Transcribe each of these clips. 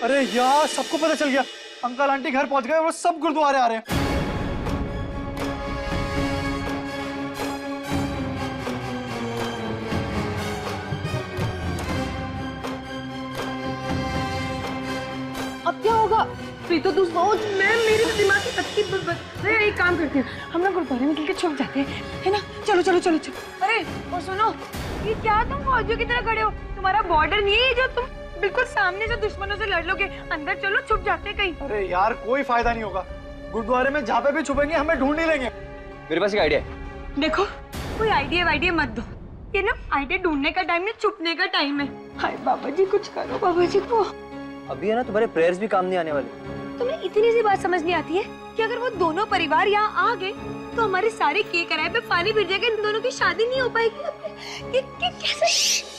अरे यार, सबको पता चल गया। अंकल आंटी घर पहुंच गए और वो सब गुरुद्वारे आ रहे हैं। अब क्या होगा? प्रीतो तू सोच। मैं मेरे दिमाग की पत्ती एक काम करते हैं, हम ना गुरुद्वारे में मिलकर छुप जाते हैं, है ना? चलो चलो चलो चलो। अरे और सुनो, ये क्या तुम फौजियों की तरह खड़े हो? तुम्हारा बॉर्डर नहीं है जो तुम बिल्कुल सामने से दुश्मनों से लड़ लोगे? अंदर चलो, छुप जाते हैं कहीं। अरे यार, कोई फायदा नहीं होगा। गुरुद्वारे में जहाँ पे भी छुपेंगे हमें ढूंढ नहीं लेंगे। मेरे पास एक आइडिया है। देखो, कोई आइडिया वाइडिया मत दो। ये ना आइडिया ढूंढने का टाइम नहीं, छुपने का टाइम है। हाय बाबा जी, कुछ करो बाबा जी को। अभी है ना, तुम्हारे प्रेयर्स भी काम नहीं आने वाले। तुम्हें इतनी सी बात समझ नहीं आती है कि अगर वो दोनों परिवार यहाँ आ गए तो हमारे सारे के किराए पे पानी फिर जाएगा, इन दोनों की शादी नहीं हो पाएगी। ये कैसे?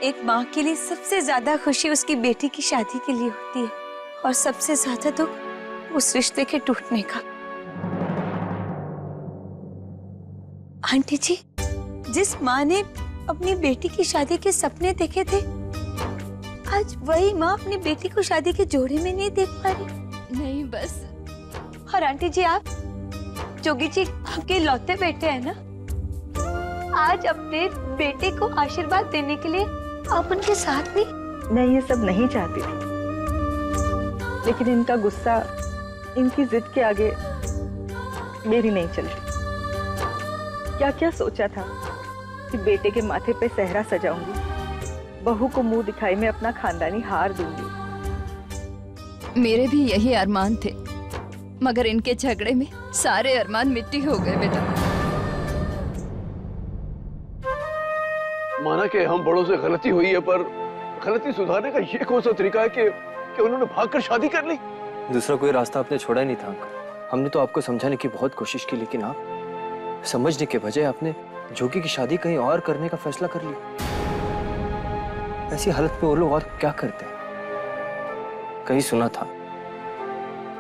एक माँ के लिए सबसे ज्यादा खुशी उसकी बेटी की शादी के लिए होती है और सबसे ज्यादा दुख उस रिश्ते के टूटने का। आंटी जी, जिस माँ ने अपनी बेटी की शादी के सपने देखे थे, आज वही माँ अपनी बेटी को शादी के जोड़े में नहीं देख पा रही। नहीं बस। और आंटी जी, आप जोगी जी आपके लौते बेटे हैं ना, आज अपने बेटे को आशीर्वाद देने के लिए आप उनके साथ भी। मैं ये सब नहीं चाहती थी, लेकिन इनका गुस्सा, इनकी जिद के आगे मेरी नहीं चल रही। क्या क्या सोचा था कि बेटे के माथे पे सेहरा सजाऊंगी, बहू को मुंह दिखाई में अपना खानदानी हार दूंगी। मेरे भी यही अरमान थे, मगर इनके झगड़े में सारे अरमान मिट्टी हो गए बेटा। माना कि हम बड़ों से गलती हुई है, पर गलती सुधारने का ये कौन सा तरीका है कि उन्होंने भागकर शादी कर ली? दूसरा कोई रास्ता आपने छोड़ा ही नहीं था अंकल। हमने तो आपको समझाने की बहुत कोशिश की, लेकिन आप समझने के बजाय आपने जोगी की शादी कहीं और करने का फैसला कर लिया। ऐसी हालत में वो लोग और क्या करते हैं? कहीं सुना था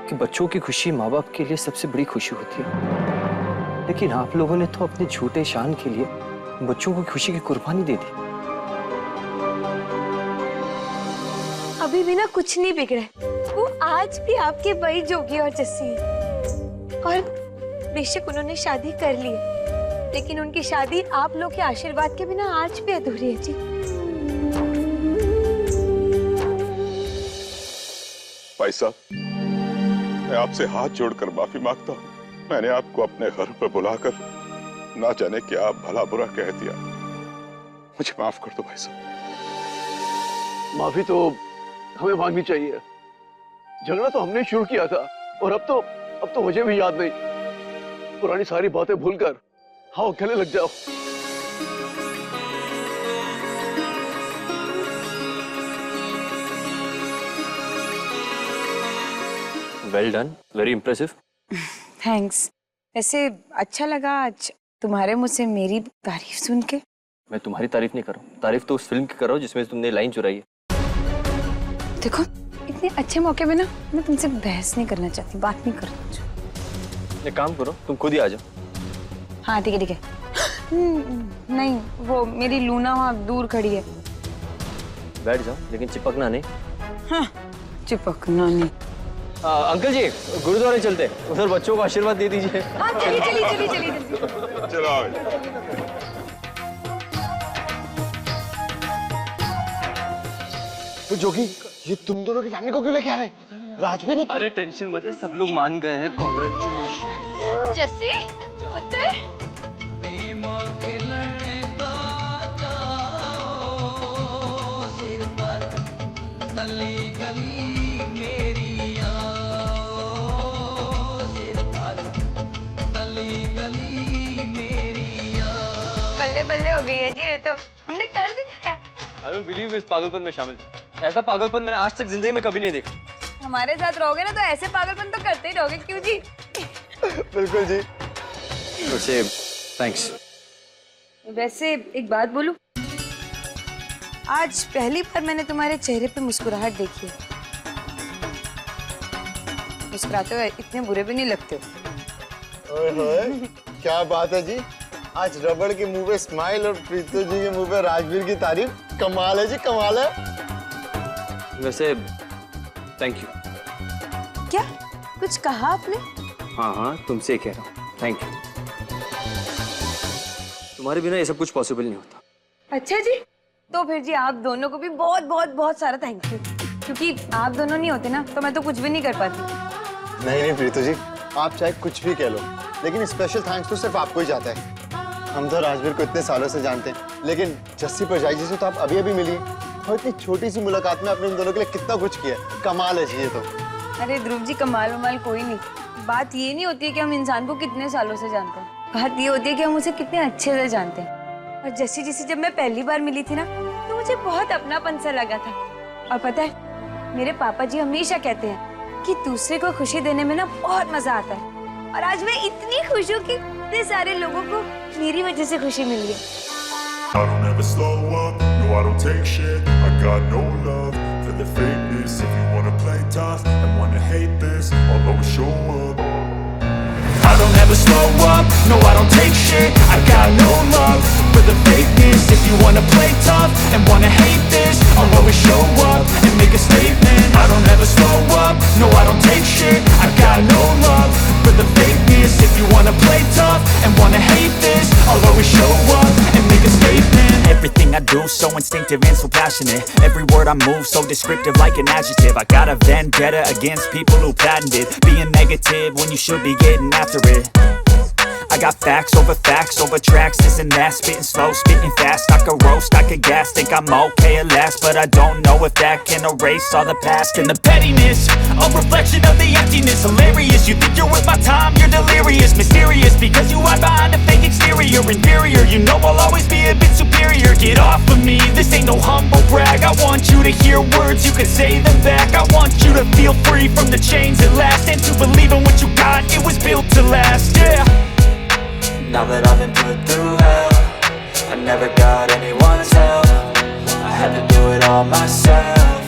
कि बच्चों की खुशी माँ बाप के लिए सबसे बड़ी खुशी होती है, लेकिन आप लोगों ने तो अपने झूठे शान के लिए बच्चों को खुशी की कुर्बानी दे दी। अभी भी ना कुछ नहीं बिगड़ा है। वो आज भी आपके भाई जोगी और जस्सी है, और बेशक उन्होंने शादी कर ली है, लेकिन उनकी शादी आप लोग के आशीर्वाद के बिना आज भी अधूरी है जी। भाई साहब, मैं आपसे हाथ जोड़कर माफी मांगता हूँ। मैंने आपको अपने घर पर बुलाकर ना जाने क्या भला बुरा कह दिया। मुझे माफ कर दो भाई साहब। माफी तो हमें मांगनी चाहिए। झगड़ा तो हमने शुरू किया था, और अब तो मुझे भी याद नहीं। पुरानी सारी बातें भूलकर हाँ गले लग जाओ। Well done, very impressive. Thanks. वैसे अच्छा लगा आज तुम्हारे मुंह से मेरी तारीफ सुन के। मैं तुम्हारी तारीफ नहीं कर रहा हूँ, तारीफ तो उस फिल्म की कर रहा हूँ जिसमें तुमने लाइन चुराई है। देखो, इतने अच्छे मौके पे ना मैं तुमसे बहस नहीं करना चाहती, बात नहीं करना चाहती। एक काम करो, तुम खुद ही आ जाओ। हाँ ठीक है ठीक है। नहीं, वो मेरी लूना वहाँ दूर खड़ी है। बैठ जाओ, लेकिन चिपकना नहीं। हाँ, चिपकना नहीं। अंकल जी, गुरुद्वारे चलते हैं, उधर बच्चों को आशीर्वाद दे दीजिए। हाँ चलिए चलिए चलिए चलिए। चलो आओ। तो जोगी, ये तुम दोनों की फैमिली को क्यों लेके आ रहे? राजवीर ने। अरे टेंशन मत ले, सब लोग मान गए हैं। जस्सी, पुत्र। बल्ले बल्ले हो गई है जी, ये तो हमने कर दिया। I don't believe इस पागलपन में शामिल। ऐसा पागलपन मैंने आज तक जिंदगी में कभी नहीं देखा। हमारे साथ रहोगे ना तो ऐसे पागलपन तो करते ही रहोगे, क्यों जी? बिल्कुल जी। वैसे थैंक्स। वैसे एक बात बोलूं, आज पहली बार मैंने तुम्हारे चेहरे पे मुस्कुराहट देखी है। मुस्कुराते हुए इतने बुरे भी नहीं लगते हो। ओए होए, क्या बात है जी। आज रबड़ के मुंह पे स्माइल और प्रीतो जी के मुंह पे राजवीर की तारीफ। कमाल है जी, कमाल है। वैसे थैंक यू। क्या कुछ कहा आपने? हाँ, तुमसे कह रहा हूँ, थैंक यू। तुम्हारे बिना ये सब कुछ पॉसिबल नहीं होता। अच्छा जी, तो फिर जी आप दोनों को भी बहुत बहुत बहुत सारा थैंक यू, क्योंकि आप दोनों नहीं होते ना तो मैं तो कुछ भी नहीं कर पाती। नहीं प्रीतो जी, आप चाहे कुछ भी कह लो, लेकिन स्पेशल थैंक्स तो सिर्फ आपको ही जाता है। हम तो राजवीर को इतने सालों से जानते हैं, लेकिन जस्सी परजाई जी से तो आप अभी अभी मिली और इतनी छोटी सी मुलाकात में आपने इन दोनों के लिए कितना कुछ किया। कमाल है जी ये तो। अरे ध्रुव जी, कमाल वमाल कोई नहीं। बात ये नहीं होती है कि हम इंसान को कितने सालों से जानते हैं, बात ये होती है कि हम उसे कितने अच्छे से जानते हैं। और जस्सी जी से जब मैं पहली बार मिली थी ना तो मुझे बहुत अपनापन सा लगा था। और पता है, मेरे पापा जी हमेशा कहते हैं कि दूसरे को खुशी देने में ना बहुत मजा आता है। और आज मैं इतनी खुश हूँ कि इतने सारे लोगों को मेरी वजह से खुशी मिली है। I don't ever slow up, no I don't take shit. I got no love for the fakeness. If you wanna play tough and wanna hate this, I'll always show up. I don't ever slow up, no I don't take shit. I got no love for the fakeness. If you wanna play tough and wanna hate this, I'll always show up and make a statement. I don't ever slow up, no I don't take shit. I got no love for the fakeness. If you wanna play tough and wanna hate this, I'll always show up and make a statement. Everything I do so instinctive and so passionate. Every word I move so descriptive like an adjective. I got a vendetta against people who patented being negative when you should be getting after it. I got facts over tracks, this and that. Spitting slow, spitting fast. I could roast, I could gas. Think I'm okay at last, but I don't know if that can erase all the past. And the pettiness, a reflection of the emptiness. Hilarious, you think you're worth my time, you're delirious. Mysterious, because you hide behind a fake exterior. Inferior, you know I'll always be a bit superior. Get off of me, this ain't no humble brag. I want you to hear words, you can say them back. I want you to feel free from the chains at last, and to believe in what you got, it was built to last, yeah. Now that I've been put through hell, I never got anyone's help. I had to do it all myself.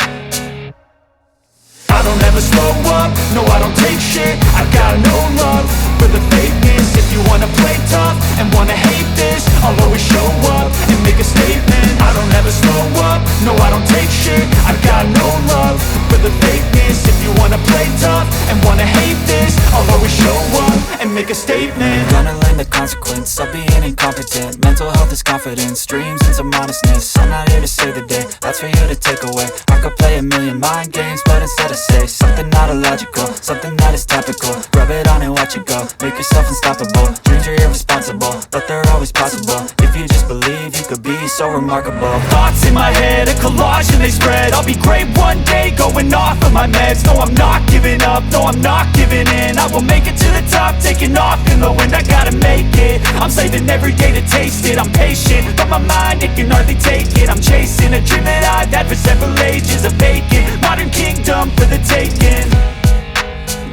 I don't ever slow up, no I don't take shit. I got no love for the fakeness. If you wanna play tough and wanna hate this, I'll always show up and make a statement. I don't ever slow up, no I don't take shit. I got no love for the fakeness. If you wanna play tough and wanna hate this, I'll always show up and make a statement. Gonna learn the consequence of being incompetent. Mental health is confidence, dreams and some honestness. I'm not here to save the day, that's for you to take away. I could play a million mind games, but instead I say something not illogical, something that is topical. Rub it on and watch it go, make yourself unstoppable. Dreams are irresponsible, but they're always possible. If you just believe, you could be so remarkable. Thoughts in my head, a collage and they spread. I'll be great one day, going off of my meds. No, I'm not giving up, no, I'm not giving in. I will make it to the top, taking off in the wind. I gotta make it, I'm saving every day to taste it. I'm patient, but my mind, it can hardly take it. I'm chasing a dream that I've had for several ages. A vacant, modern kingdom for the taking.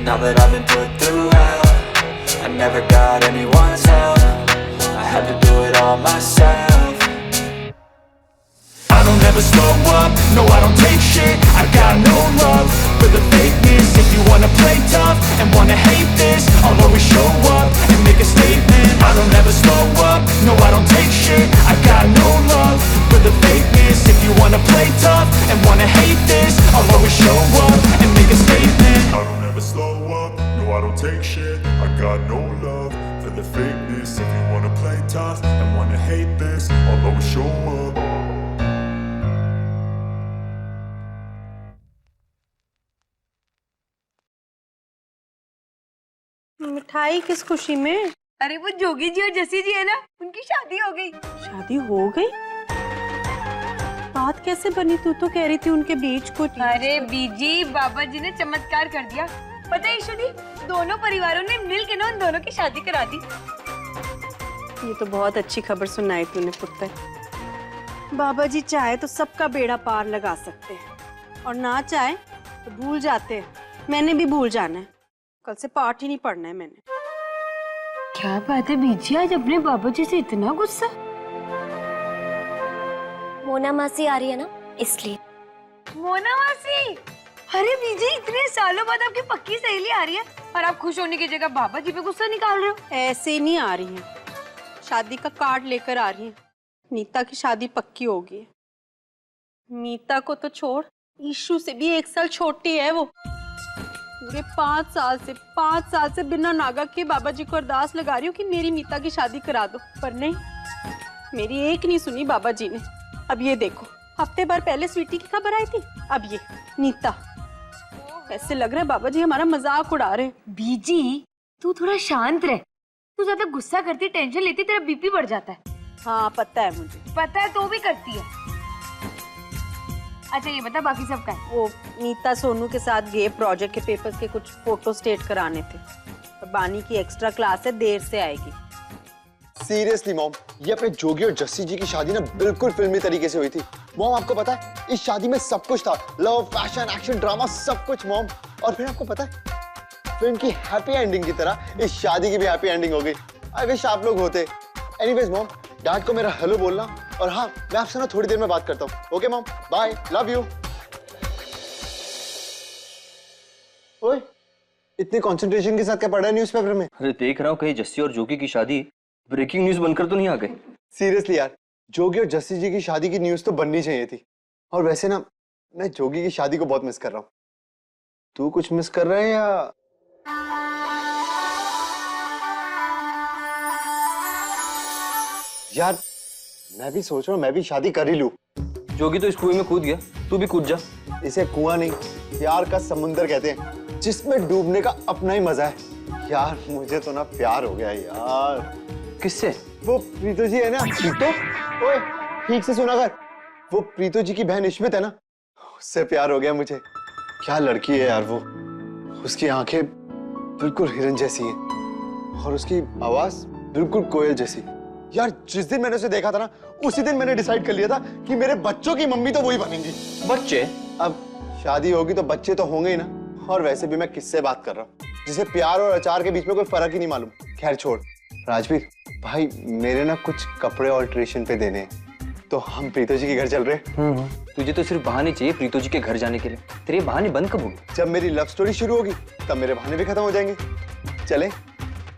Now that I've been put through hell, I never got anyone's help. I had to do it all myself. I don't ever slow up, no I don't take shit. I got no love for the fakeness. If you wanna play tough and wanna hate this, I'll always show up and make a statement. I don't ever slow up, no I don't take shit. I got no love for the fakeness. If you wanna play tough and wanna hate this, I'll always show up and make a statement. I don't ever slow up, no I don't take shit. I got no love for the fakeness. If you wanna play tough and wanna hate this, I'll always show up. मिठाई किस खुशी में? अरे वो जोगी जी और जसी जी है ना, उनकी शादी हो गई। शादी हो गई? बात कैसे बनी? तू तो कह रही थी उनके बीच कुछ। अरे बीजी, बाबा जी ने चमत्कार कर दिया। पता है ईशु दी, दोनों परिवारों ने मिल के ना उन दोनों की शादी करा दी। ये तो बहुत अच्छी खबर सुनाई तूने पुत्र। बाबा जी चाहे तो सबका बेड़ा पार लगा सकते हैं और ना चाहे तो भूल जाते हैं। मैंने भी भूल जाना है, कल से पाठ ही नहीं पढ़ना है मैंने। क्या बात है बीजी, आज अपने बाबा जी से इतना गुस्सा? मोना मासी आ रही है ना, इसलिए। मोना मासी? अरे बीजी, इतने सालों बाद आपकी पक्की सहेली आ रही है और आप खुश होने की जगह बाबा जी पे गुस्सा निकाल रहे हो। ऐसे ही नहीं आ रही है, शादी का कार्ड लेकर आ रही है। नीता की शादी पक्की होगी। मीता को तो छोड़, ईशु से भी 1 साल छोटी है वो। पूरे 5 साल से बिना नागा के बाबा जी को अरदास लगा रही हूँ कि मेरी मीता की शादी करा दो, पर नहीं, मेरी एक नहीं सुनी बाबा जी ने। अब ये देखो, हफ्ते भर पहले स्वीटी की खबर आई थी, अब ये नीता। ऐसे लग रहा है बाबा जी हमारा मजाक उड़ा रहे हैं। बीजी, तू थोड़ा शांत रह। तू ज्यादा गुस्सा करती, टेंशन लेती, तेरा बीपी बढ़ जाता है। हाँ पता है मुझे। पता है तो भी करती है। अच्छा ये बता, बाकी सब क्या है? वो नीता सोनू के साथ गए प्रोजेक्ट के पेपर्स के कुछ फोटो स्टेट कराने थे। तो बानी की एक्स्ट्रा क्लास है, देर से आएगी। सीरियसली मॉम, ये अपने जोगी और जस्सी जी की शादी ना बिल्कुल फिल्मी तरीके से हुई थी। मॉम आपको पता है, इस शादी में सब कुछ था, लव, फैशन, एक्शन, ड्रामा, सब कुछ मॉम। और फिर आपको पता है, फिल्म की हैप्पी एंडिंग की तरह इस शादी की भी हैप्पी एंडिंग हो गई। आई विश आप लोग होते। एनीवेज मॉम, डैड को मेरा हेलो बोलना और हाँ, मैं आपसे ना थोड़ी देर में बात करता हूँ। Okay mom, bye, love you. ओए, इतनी कंसंट्रेशन के साथ क्या पढ़ा है न्यूज़पेपर में? अरे देख रहा हूँ कहीं जस्सी और जोगी की शादी ब्रेकिंग न्यूज बनकर तो नहीं आ गई। सीरियसली यार, जोगी और जस्सी जी की शादी की न्यूज़ तो बननी चाहिए थी। और वैसे ना, मैं जोगी की शादी को बहुत मिस कर रहा हूँ। तू कुछ मिस कर रहा है या? यार मैं भी सोच रहा हूँ मैं भी शादी कर ही लूं। जोगी तो इस कुएं में कूद गया, तू भी कूद जा। इसे कुआं नहीं, प्यार का समुंदर कहते हैं, जिसमें डूबने का अपना ही मजा है। यार मुझे तो ना प्यार हो गया यार। किससे? वो प्रीतो जी है ना। प्रीतो? ओए ठीक से सुना कर, वो प्रीतो जी की बहन इश्मित है ना, उससे प्यार हो गया मुझे। क्या लड़की है यार वो। उसकी आंखें बिल्कुल हिरन जैसी हैं और उसकी आवाज बिल्कुल कोयल जैसी। यार जिस दिन मैंने उसे देखा था ना, उसी दिन मैंने डिसाइड कर लिया था कि मेरे बच्चों की मम्मी तो वही बनेंगी। बच्चे? अब शादी होगी तो बच्चे तो होंगे ही ना। और वैसे भी मैं किससे बात कर रहा हूँ, जिसे प्यार और अचार के बीच में कोई फर्क ही नहीं मालूम। खैर छोड़। राजवीर भाई, मेरे ना कुछ कपड़े ऑल्ट्रेशन पे देने हैं, तो हम प्रीतो जी के घर चल रहे हैं। तुझे तो सिर्फ बहाने चाहिए प्रीतो जी के घर जाने के लिए। तेरे बहाने बंद कब होंगे? जब मेरी लव स्टोरी शुरू होगी तब मेरे बहाने भी खत्म हो जाएंगे। चले?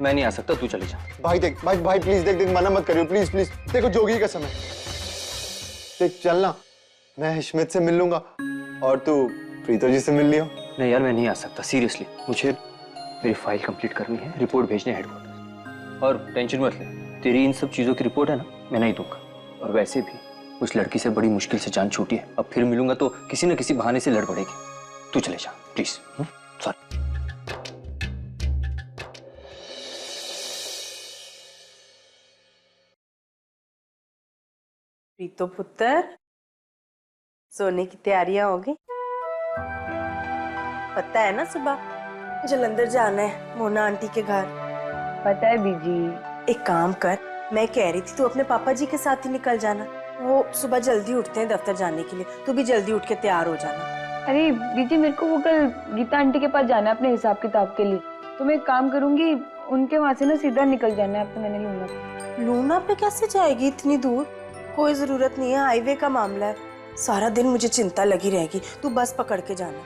मैं नहीं आ सकता, तू चले जा। भाई देख, भाई प्लीज देख, मना मत करियो प्लीज प्लीज। देखो जोगी का समय, देख चलना। मैं इश्मित से मिल लूंगा और तू प्रीतो जी से मिल लियो। नहीं यार, मैं नहीं आ सकता सीरियसली। मुझे मेरी फाइल कंप्लीट करनी है, रिपोर्ट भेजने हेडक्वार्टर। और टेंशन मत ले, तेरी इन सब चीजों की रिपोर्ट है ना, मैं नहीं दूंगा। और वैसे भी उस लड़की से बड़ी मुश्किल से जान छूटी है, अब फिर मिलूंगा तो किसी न किसी बहाने से लड़ पड़ेगी। तू चले जा प्लीज। सॉरी। प्रीतो पुत्र, सोने की तैयारियां हो गई? पता है ना सुबह जलंधर जाना है मोना आंटी के घर। पता है बीजी। एक काम कर, मैं कह रही थी तू अपने पापा जी के साथ ही निकल जाना। वो सुबह जल्दी उठते हैं दफ्तर जाने के लिए, तू भी जल्दी उठ के तैयार हो जाना। अरे बीजी, मेरे को वो कल गीता आंटी के पास जाना है अपने हिसाब किताब के लिए, तो मैं एक काम करूंगी, उनके वहां से ना सीधा निकल जाना है। अब तो मैंने लूना पे कैसे जाएगी इतनी दूर? कोई जरूरत नहीं है, हाईवे का मामला है। सारा दिन मुझे चिंता लगी रहेगी, तू बस पकड़ के जाना।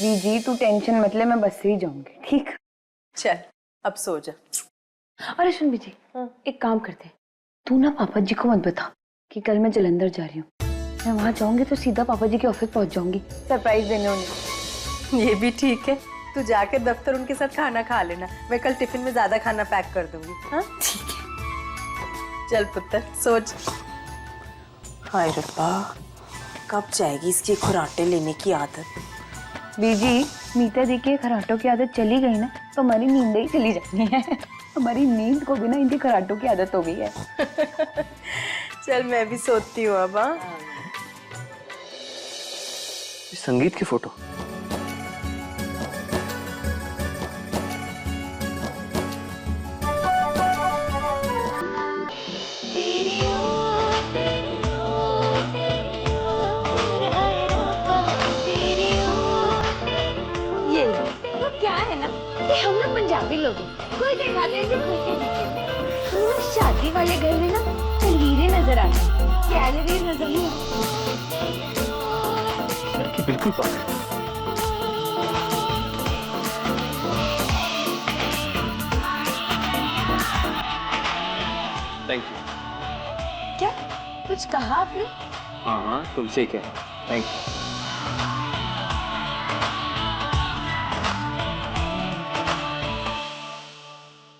बीजी तू टेंशन मत ले, मैं बस से ही जाऊंगी, ठीक? चल अब सो जा। अरे सुन बीजी, एक काम करते हैं, तू ना पापा जी को मत बता कि कल मैं जलंधर जा रही हूँ। मैं वहां जाऊंगी तो सीधा पापा जी के ऑफिस पहुंच जाऊंगी सरप्राइज देने उन्हें। ये भी ठीक है, तू जाके दफ्तर उनके साथ खाना खा लेना। मैं कल टिफिन में ज्यादा खाना पैक कर दूंगी। हाँ ठीक है, चल पुत्र सोच। हाय रब्बा, कब जाएगी इसकी खुराटे लेने की आदत? बीजी मीठा देखिए, खराटों की आदत चली गई ना तो हमारी नींद ही चली जानी है। हमारी नींद को भी ना इनकी खराटों की आदत हो गई है। चल मैं भी सोती हूँ अब। संगीत की फोटो? क्या है ना कि हम ना पंजाबी लोग हैं, कोई दिखाते हैं कोई दिखाते हैं। शादी वाले घर में ना तस्वीरें नजर आती हैं, गैलरी नजर नहीं आती। बिल्कुल बात। Thank you. क्या कुछ कहा आपने? हाँ तुमसे क्या, थैंक यू।